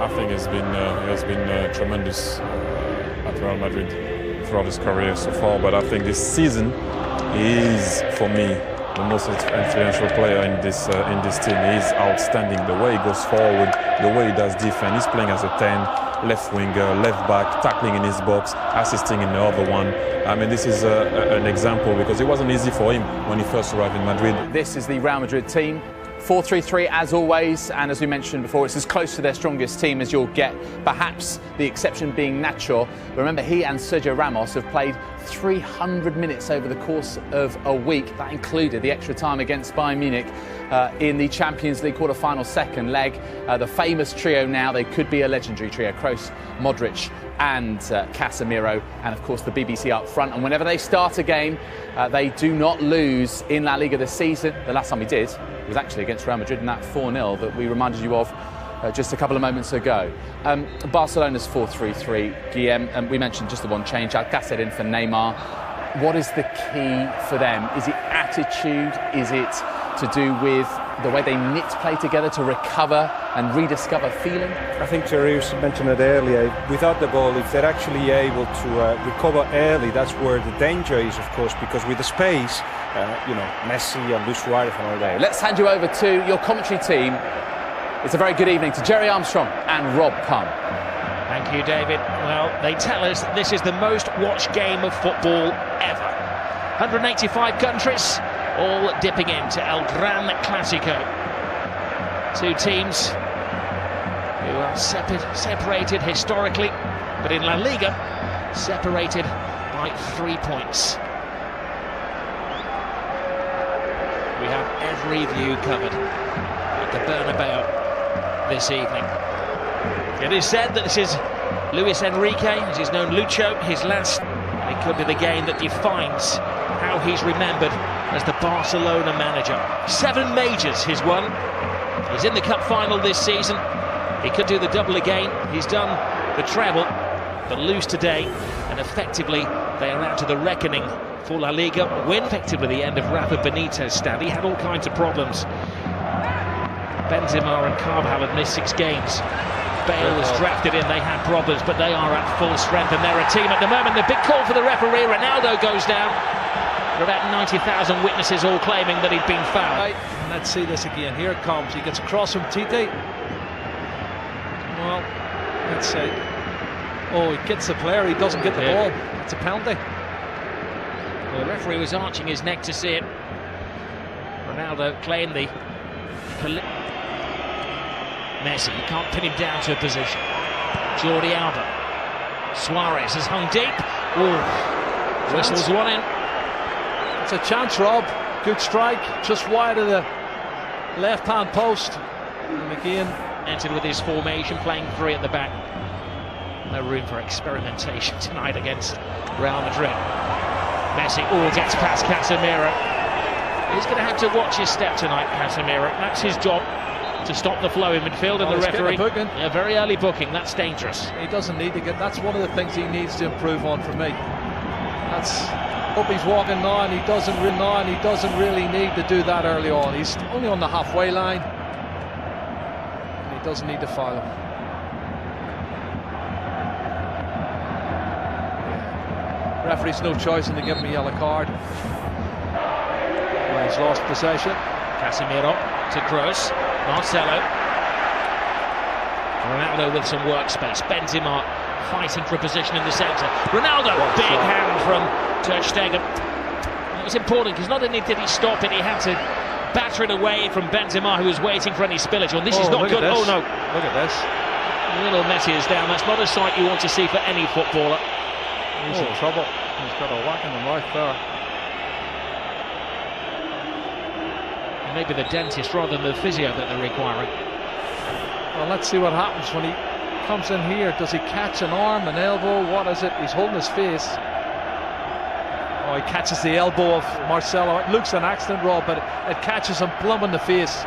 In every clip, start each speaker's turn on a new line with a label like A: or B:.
A: I think he has been tremendous at Real Madrid throughout his career so far. But I think this season he is, for me, the most influential player in this team. He's outstanding. The way he goes forward, the way he does defense. He's playing as a 10, left winger, left back, tackling in his box, assisting in the other one. I mean, this is an example because it wasn't easy for him when he first arrived in Madrid.
B: This is the Real Madrid team. 4-3-3 as always, and as we mentioned before, it's as close to their strongest team as you'll get, perhaps the exception being Nacho. Remember, he and Sergio Ramos have played 300 minutes over the course of a week. That included the extra time against Bayern Munich in the Champions League quarter-final second leg. The famous trio now, they could be a legendary trio, Kroos, Modric and Casemiro, and of course the BBC up front. And whenever they start a game, they do not lose in La Liga this season. The last time we did was actually against Real Madrid in that 4-0 that we reminded you of just a couple of moments ago. Barcelona's 4-3-3, Guillem, we mentioned just the one change, Alcácer in for Neymar. What is the key for them? Is it attitude? Is it to do with the way they knit play together to recover and rediscover feeling?
C: I think Teresa mentioned it earlier. Without the ball, if they're actually able to recover early, that's where the danger is, of course, because with the space, Messi and Luis Suarez and all that.
B: Let's hand you over to your commentary team. It's a very good evening to Jerry Armstrong and Rob Pun.
D: Thank you, David. Well, they tell us that this is the most watched game of football ever. 185 countries, all dipping into El Gran Clásico. Two teams who are separated historically, but in La Liga, separated by 3 points. We have every view covered at the Bernabeu this evening. It is said that this is Luis Enrique, as he's known Lucho, his last. It could be the game that defines how he's remembered as the Barcelona manager. 7 majors he's won. He's in the cup final this season. He could do the double again. He's done the treble, but lose today, and effectively they are out to the reckoning for La Liga. Win effectively the end of Rafa Benitez's stand. He had all kinds of problems. Benzema and Carvajal had missed 6 games. Bale was drafted in, they had problems, but they are at full strength and they're a team at the moment. The big call for the referee, Ronaldo goes down. There are about 90,000 witnesses all claiming that he'd been fouled.
E: Right. Let's see this again. Here it comes. He gets across from Tite. Well, let's see. Oh, he gets the player, he doesn't get the ball. It's a penalty.
D: The referee was arching his neck to see it. Ronaldo claimed the... Messi, you can't pin him down to a position. Jordi Alba. Suarez has hung deep. Ooh, whistles one in.
E: It's a chance, Rob. Good strike, just wide of the left-hand post. And again,
D: entered with his formation, playing 3 at the back. No room for experimentation tonight against Real Madrid. Messi, gets past Casemiro. He's going to have to watch his step tonight, Casemiro. That's his job, to stop the flow in midfield, and the referee. A very early booking, that's dangerous.
E: He doesn't need to get. That's one of the things he needs to improve on for me. That's up. He's walking now, and he doesn't really need to do that early on. He's only on the halfway line. And he doesn't need to foul him. Referee's no choice in to give him a yellow card. Well, he's lost possession.
D: Casemiro to Kroos. Marcelo. Ronaldo with some workspace. Benzema fighting for a position in the centre. Ronaldo, big hand from Ter Stegen. It was important because not only did he stop it, he had to batter it away from Benzema, who was waiting for any spillage. This is not good. Oh no!
E: Look at this.
D: Little Messi is down. That's not a sight you want to see for any footballer.
E: He's in trouble. He's got a whack in the mouth there.
D: Maybe the dentist rather than the physio that they're requiring.
E: Well, let's see what happens when he comes in here. Does he catch an arm, an elbow? What is it? He's holding his face. Oh, he catches the elbow of Marcelo. It looks an accident, Rob, but it catches him plumb in the face.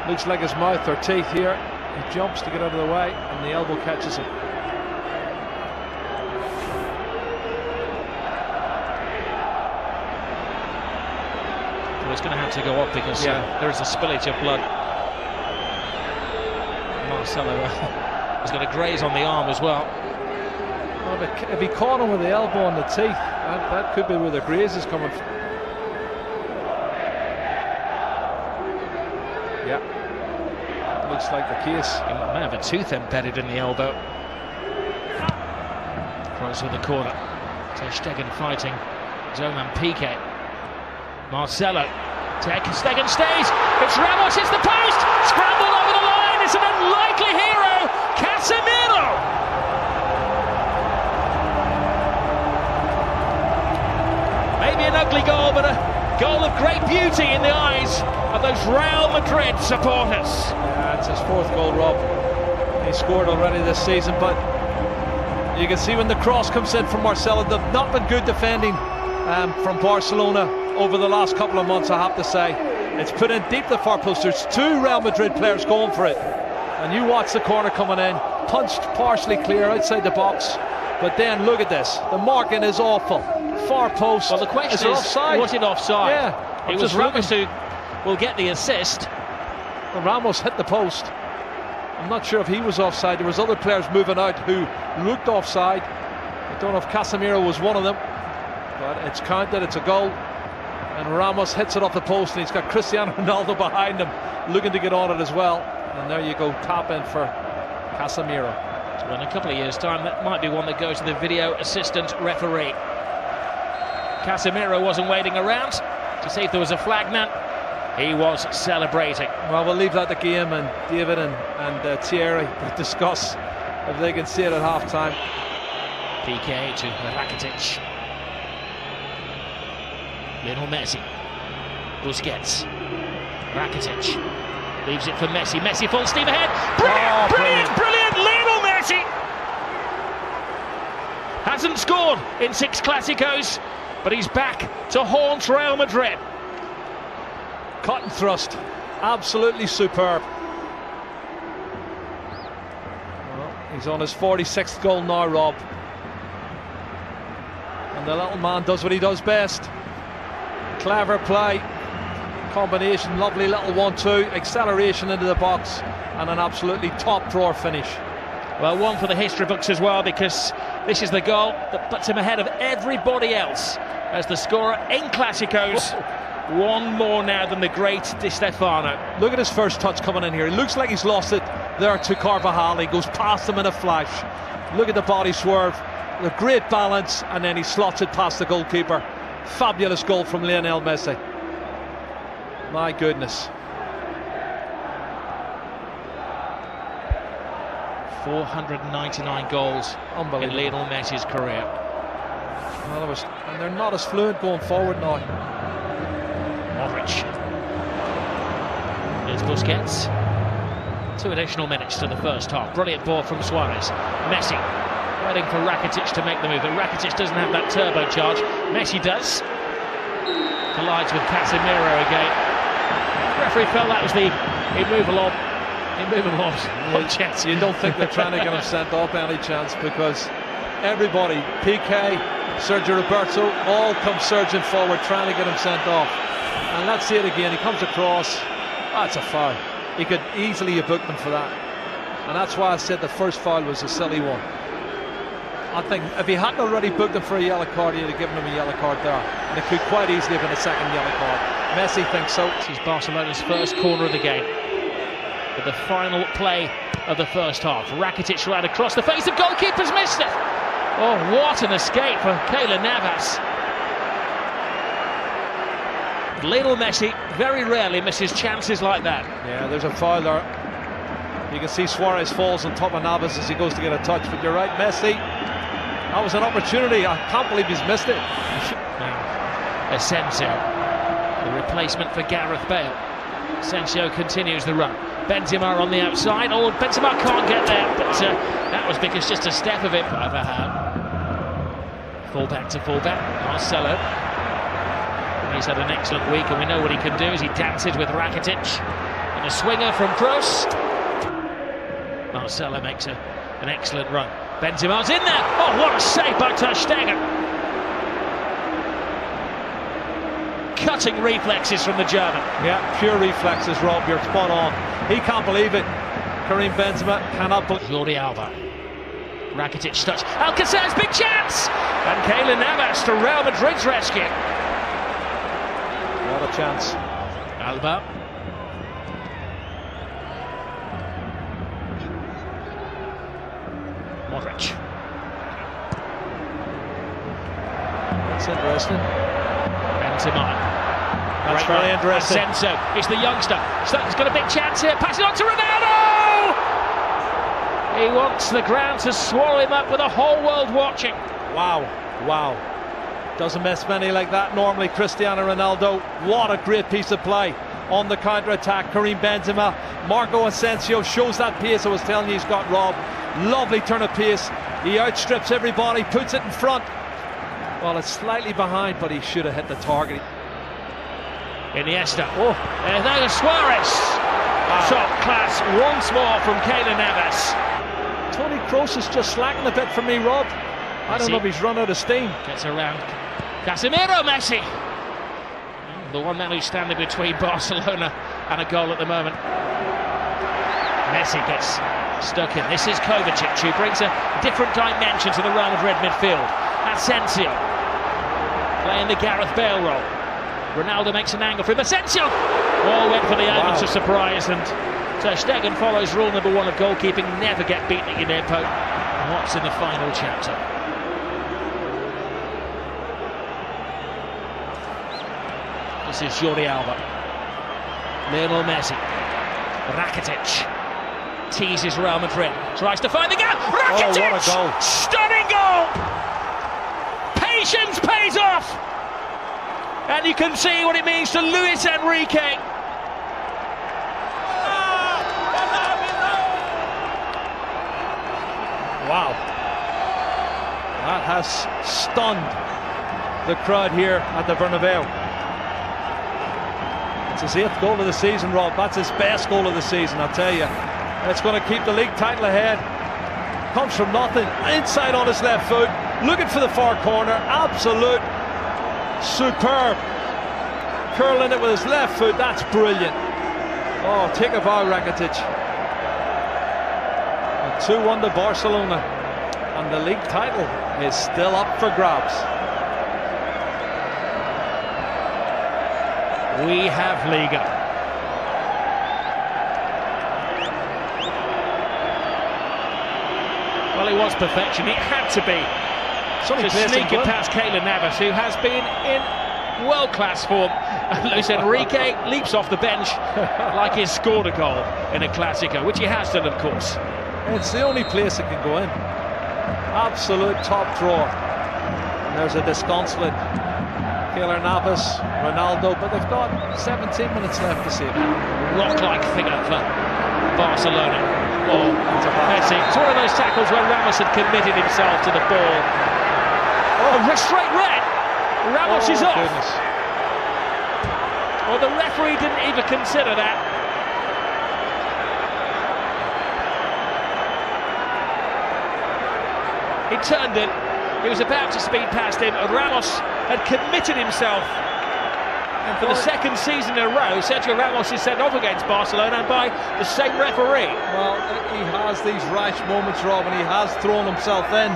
E: Looks like his mouth or teeth here. He jumps to get out of the way, and the elbow catches him.
D: It's going to have to go up because there is a spillage of blood. Marcelo He's got a graze on the arm as well.
E: Oh, but if he caught him with the elbow on the teeth, that could be where the graze is coming from. Yeah, looks like the case.
D: He might have a tooth embedded in the elbow. Cross with the corner. Ter Stegen fighting his own man Piqué. Marcelo. Ter Stegen stays. It's Ramos, it's the post. Scrambled over the line. It's an unlikely hero. Casemiro. Maybe an ugly goal, but a goal of great beauty in the eyes of those Real Madrid supporters.
E: Yeah, it's his 4th goal, Rob. He scored already this season, but you can see when the cross comes in from Marcelo, they've not been good defending from Barcelona over the last couple of months, I have to say. It's put in deep the far post. There's 2 Real Madrid players going for it. And you watch the corner coming in, punched partially clear outside the box. But then look at this, the marking is awful. Far post.
D: Well, the question is
E: offside?
D: was it offside?
E: Yeah.
D: It was Ramos who will get the assist.
E: Well, Ramos hit the post. I'm not sure if he was offside. There was other players moving out who looked offside. I don't know if Casemiro was one of them. But it's counted, it's a goal. And Ramos hits it off the post, and he's got Cristiano Ronaldo behind him looking to get on it as well. And there you go, tap in for Casemiro.
D: So in a couple of years' time, that might be one that goes to the video assistant referee. Casemiro wasn't waiting around to see if there was a flag now. He was celebrating.
E: Well, we'll leave that to game, and David and Thierry to discuss if they can see it at half-time.
D: Piqué to Rakitic. Lionel Messi. Busquets. Rakitic. Leaves it for Messi. Messi full steam ahead. Brilliant! Lionel Messi! Hasn't scored in 6 Clásicos, but he's back to haunt Real Madrid.
E: Cut and thrust. Absolutely superb. Well, he's on his 46th goal now, Rob. And the little man does what he does best. Clever play. Combination, lovely little 1-2. Acceleration into the box. And an absolutely top drawer finish.
D: Well, one for the history books as well, because this is the goal that puts him ahead of everybody else as the scorer in Clásicos. One more now than the great Di Stefano.
E: Look at his first touch coming in here. It looks like he's lost it there to Carvajal. He goes past him in a flash. Look at the body swerve. The great balance, and then he slots it past the goalkeeper. Fabulous goal from Lionel Messi. My goodness.
D: 499 goals in Lionel Messi's career.
E: Well, and they're not as fluent going forward now.
D: Modric. Here's Busquets. 2 additional minutes to the first half. Brilliant ball from Suarez. Messi waiting for Rakitic to make the move, but Rakitic doesn't have that turbocharge. Messi does. Collides with Casemiro again. The referee felt that was the immovable
E: You don't think they're trying to get him sent off any chance, because everybody, Piqué, Sergio Roberto, all come surging forward trying to get him sent off. And let's see it again. He comes across. That's a foul. He could easily have booked him for that. And that's why I said the first foul was a silly one. I think if he hadn't already booked him for a yellow card, he'd have given him a yellow card there. And it could quite easily have been a second yellow card. Messi thinks so.
D: This is Barcelona's first corner of the game. But the final play of the first half. Rakitic right across the face of goalkeepers, missed it. Oh, what an escape for Keylor Navas. Lionel Messi very rarely misses chances like that.
E: Yeah, there's a foul there. You can see Suarez falls on top of Navas as he goes to get a touch, but you're right, Messi. That was an opportunity. I can't believe he's missed it.
D: Asensio, the replacement for Gareth Bale. Asensio continues the run. Benzema on the outside. Oh, Benzema can't get there, but that was because just a step of it by Vahan. Fullback to fullback, Marcelo. He's had an excellent week, and we know what he can do as he dances with Rakitic. And a swinger from Kroos. Marcelo makes an excellent run. Benzema's in there. Oh, what a save by Ter Stegen. Cutting reflexes from the German.
E: Yeah, pure reflexes, Rob. You're spot on. He can't believe it. Karim Benzema cannot believe.
D: Jordi Alba. Rakitic touch. Alcacer's big chance! And Keylor Navas to Real Madrid's rescue.
E: What a chance.
D: Alba. Modric.
E: That's interesting.
D: Benzema.
E: That's very interesting.
D: Asensio is the youngster. He's got a big chance here. Passing on to Ronaldo! He wants the ground to swallow him up with the whole world watching.
E: Wow, wow. Doesn't miss many like that normally. Cristiano Ronaldo, what a great piece of play on the counter-attack. Karim Benzema, Marco Asensio shows that pace I was telling you he's got, Rob. Lovely turn of pace. He outstrips everybody, puts it in front. Well, it's slightly behind, but he should have hit the target.
D: Iniesta. Oh, there's Suarez. Wow. Top class once more from Keylor Navas.
E: Toni Kroos is just slacking a bit for me, Rob. I don't know if he's run out of steam.
D: Gets around Casemiro. Messi, the one man who's standing between Barcelona and a goal at the moment. Messi gets stuck in. This is Kovacic, who brings a different dimension to the Real Madrid midfield. Asensio playing the Gareth Bale role. Ronaldo makes an angle for him. Asensio! All went for the elements of surprise, and Ter Stegen follows rule number 1 of goalkeeping: never get beaten at your near post. And what's in the final chapter? This is Jordi Alba. Lionel Messi. Rakitic teases Real Madrid. Tries to find the gap. Rakitic!
E: Oh, what a goal.
D: Stunning goal! Patience pays off! And you can see what it means to Luis Enrique.
E: Wow. That has stunned the crowd here at the Bernabeu. It's his 8th goal of the season, Rob. That's his best goal of the season, I'll tell you. It's going to keep the league title ahead. Comes from nothing, inside on his left foot, looking for the far corner. Absolute superb. Curling it with his left foot, that's brilliant. Oh, take a bow, Rakitic. 2-1 to Barcelona, and the league title is still up for grabs.
D: We have Liga. Well, it was perfection. It had to be. To sneak it past Keylor Navas, who has been in world-class form. Luis Enrique leaps off the bench like he's scored a goal in a Clásico, which he has done, of course.
E: It's the only place it can go in. Absolute top drawer. And there's a disconsolate Keylor Navas, Ronaldo, but they've got 17 minutes left to see it.
D: Rock-like figure for Barcelona. Oh, Messi. It's one of those tackles where Ramos had committed himself to the ball. Oh, straight red. Ramos is off.
E: Goodness.
D: Well, the referee didn't even consider that. He turned it. He was about to speed past him. Ramos had committed himself. And for the second season in a row, Sergio Ramos is sent off against Barcelona, and by the same referee.
E: Well, he has these rash moments, Rob, and he has thrown himself in.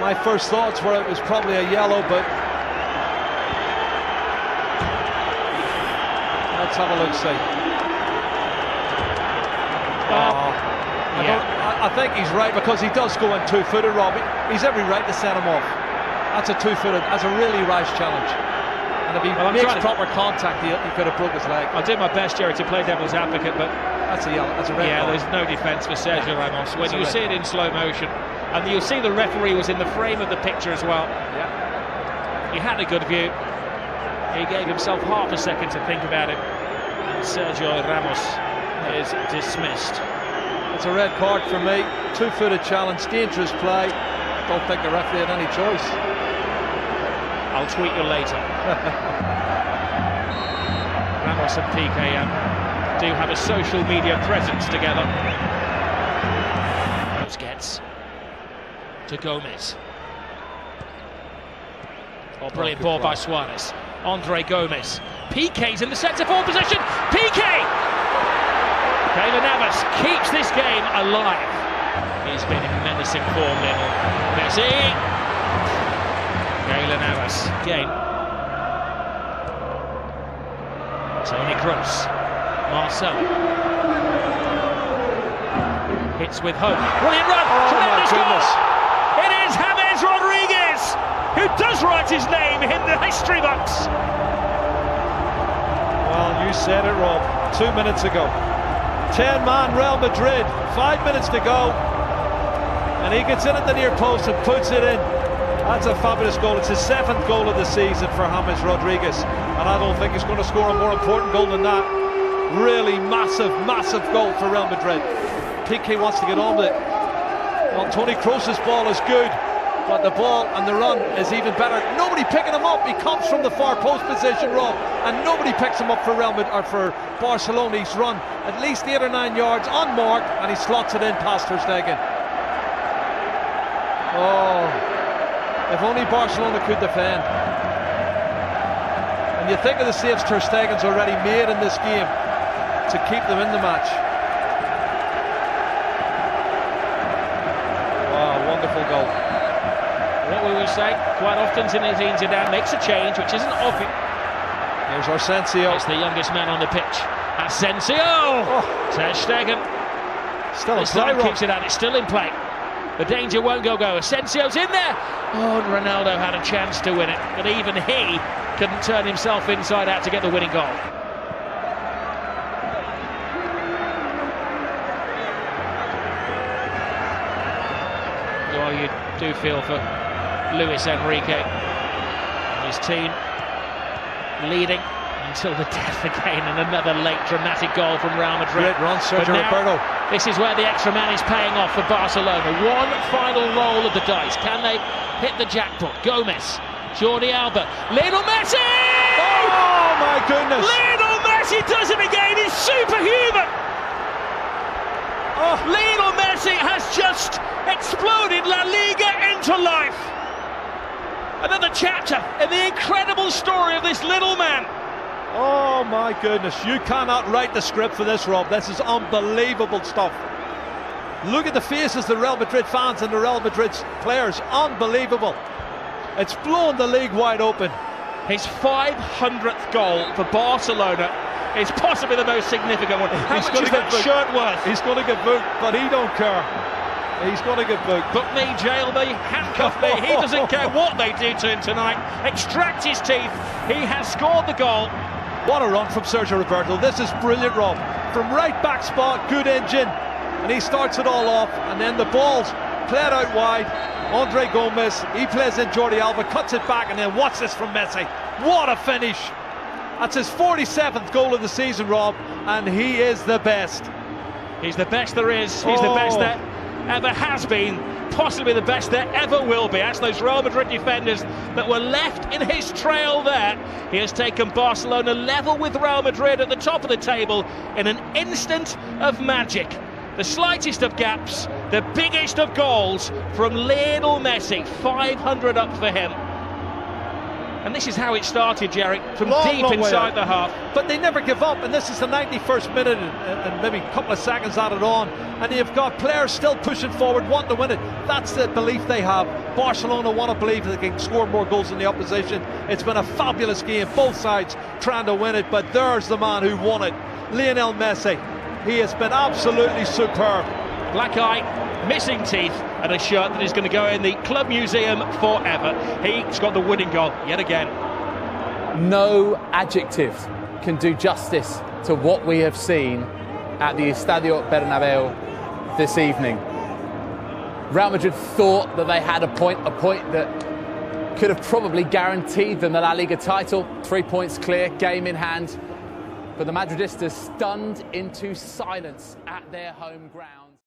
E: My first thoughts were it was probably a yellow, but let's have a look, see. I think he's right, because he does go in two-footed, Rob. He's every right to send him off. That's a two-footed, that's a really rash challenge. And if he makes proper contact, he could have broke his leg.
D: I'll do my best, Jerry, to play devil's advocate, but
E: that's a yellow, that's a red card.
D: There's no defence for Sergio Ramos. When you see it in slow motion, and you'll see the referee was in the frame of the picture as well.
E: Yeah.
D: He had a good view. He gave himself half a second to think about it. And Sergio Ramos is dismissed.
E: It's a red card for me. Two-footed challenge, dangerous play. Don't think the referee had any choice.
D: I'll tweet you later. Ramos and Piqué do have a social media presence together. Gets to Gomez. Oh, brilliant ball by Suarez. Andre Gomez. Piqué's in the centre forward position. Piqué! Keylor Navas keeps this game alive. He's been in menacing form, Lionel Messi. Keylor Navas again. Tony Kroos. Marcelo. Hits with hope. Brilliant run. Tremendous goal. It is James Rodriguez who does write his name in the history books.
E: Well, you said it, Rob, 2 minutes ago. 10-man Real Madrid, 5 minutes to go. And he gets in at the near post and puts it in. That's a fabulous goal. It's his 7th goal of the season for James Rodriguez. And I don't think he's going to score a more important goal than that. Really massive, massive goal for Real Madrid. Piqué wants to get on with it. Well, Tony Kroos' ball is good, but the ball and the run is even better. Nobody picking him up. He comes from the far post position, Rob, and nobody picks him up for Real Madrid or for Barcelona. He's run at least 8 or 9 yards unmarked, and he slots it in past Ter Stegen. Oh, if only Barcelona could defend. And you think of the saves Ter Stegen's already made in this game to keep them in the match. Wow, wonderful goal.
D: What we will say quite often, Zinedine Zidane makes a change which isn't obvious.
E: Here's Asensio.
D: It's the youngest man on the pitch. Asensio! Ter Stegen.
E: Still in
D: This
E: play,
D: time keeps it out. It's still in play. The danger won't go. Asensio's in there. Oh, and Ronaldo had a chance to win it, but even he couldn't turn himself inside out to get the winning goal. Well, you do feel for Luis Enrique and his team leading until the death again, and another late dramatic goal from Real Madrid.
E: Great run, Sergio Roberto.
D: This is where the extra man is paying off for Barcelona. One final roll of the dice. Can they hit the jackpot? Gomez, Jordi Alba, Lionel Messi!
E: Oh my goodness!
D: Lionel Messi does it again. He's superhuman. Lionel Messi has just exploded La Liga into life. Another chapter in the incredible story of this little man.
E: Oh my goodness, you cannot write the script for this, Rob. This is unbelievable stuff. Look at the faces of the Real Madrid fans and the Real Madrid players. Unbelievable. It's blown the league wide open.
D: His 500th goal for Barcelona is possibly the most significant one. How much is that shirt worth?
E: He's going to get booked, but he don't care. He's going to get booked.
D: Book me, jail me, handcuff me. He doesn't care what they do to him tonight. Extract his teeth. He has scored the goal.
E: What a run from Sergio Roberto. This is brilliant, Rob. From right back spot, good engine. And he starts it all off. And then the ball's played out wide. Andre Gomez, he plays in Jordi Alba, cuts it back, and then watch this from Messi. What a finish. That's his 47th goal of the season, Rob. And he is the best.
D: He's the best there is. He's the best there ever has been. Possibly the best there ever will be. That's those Real Madrid defenders that were left in his trail there. He has taken Barcelona level with Real Madrid at the top of the table in an instant of magic. The slightest of gaps, the biggest of goals from Lionel Messi. 500 up for him. And this is how it started, Jerry, from deep inside the half.
E: But they never give up, and this is the 91st minute and maybe a couple of seconds added on, and you've got players still pushing forward, wanting to win it. That's the belief they have. Barcelona want to believe that they can score more goals than the opposition. It's been a fabulous game, both sides trying to win it, but there's the man who won it, Lionel Messi. He has been absolutely superb.
D: Black eye, missing teeth, and a shirt that is going to go in the club museum forever. He's got the winning goal yet again.
B: No adjective can do justice to what we have seen at the Estadio Bernabeu this evening. Real Madrid thought that they had a point that could have probably guaranteed them the La Liga title. 3 points clear, game in hand. But the Madridistas stunned into silence at their home ground.